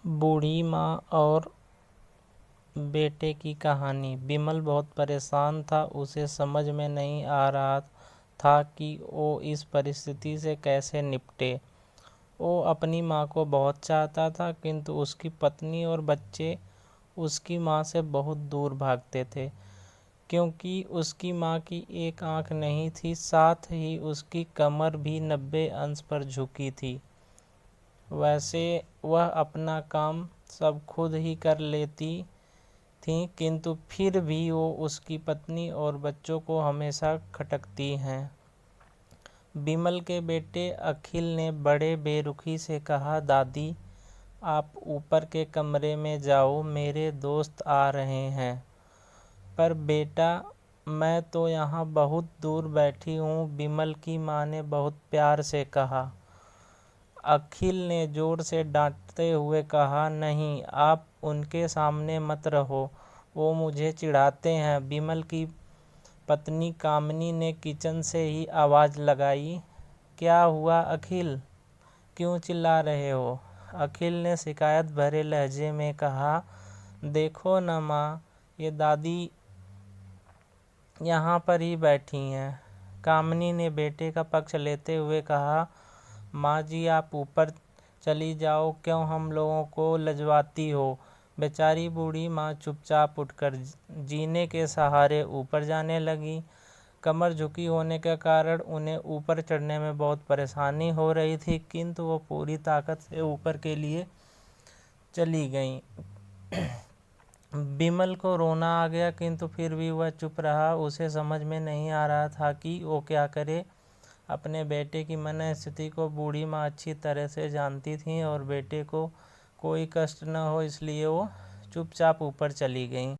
बूढ़ी माँ और बेटे की कहानी। बिमल बहुत परेशान था। उसे समझ में नहीं आ रहा था कि वो इस परिस्थिति से कैसे निपटे। वो अपनी माँ को बहुत चाहता था, किंतु उसकी पत्नी और बच्चे उसकी माँ से बहुत दूर भागते थे, क्योंकि उसकी माँ की एक आंख नहीं थी, साथ ही उसकी कमर भी 90 अंश पर झुकी थी। वैसे वह अपना काम सब खुद ही कर लेती थी, किंतु फिर भी वो उसकी पत्नी और बच्चों को हमेशा खटकती हैं। बिमल के बेटे अखिल ने बड़े बेरुखी से कहा, दादी आप ऊपर के कमरे में जाओ, मेरे दोस्त आ रहे हैं। पर बेटा मैं तो यहाँ बहुत दूर बैठी हूँ, बिमल की माँ ने बहुत प्यार से कहा। अखिल ने जोर से डांटते हुए कहा, नहीं आप उनके सामने मत रहो, वो मुझे चिढ़ाते हैं। बिमल की पत्नी कामिनी ने किचन से ही आवाज़ लगाई, क्या हुआ अखिल, क्यों चिल्ला रहे हो? अखिल ने शिकायत भरे लहजे में कहा, देखो न माँ, ये दादी यहाँ पर ही बैठी हैं। कामिनी ने बेटे का पक्ष लेते हुए कहा, माँ जी आप ऊपर चली जाओ, क्यों हम लोगों को लजवाती हो। बेचारी बूढ़ी माँ चुपचाप उठकर जीने के सहारे ऊपर जाने लगी। कमर झुकी होने के कारण उन्हें ऊपर चढ़ने में बहुत परेशानी हो रही थी, किंतु वो पूरी ताकत से ऊपर के लिए चली गईं। बिमल को रोना आ गया, किंतु फिर भी वह चुप रहा। उसे समझ में नहीं आ रहा था कि वो क्या करे। अपने बेटे की मनस्थिति को बूढ़ी माँ अच्छी तरह से जानती थी और बेटे को कोई कष्ट न हो, इसलिए वो चुपचाप ऊपर चली गईं।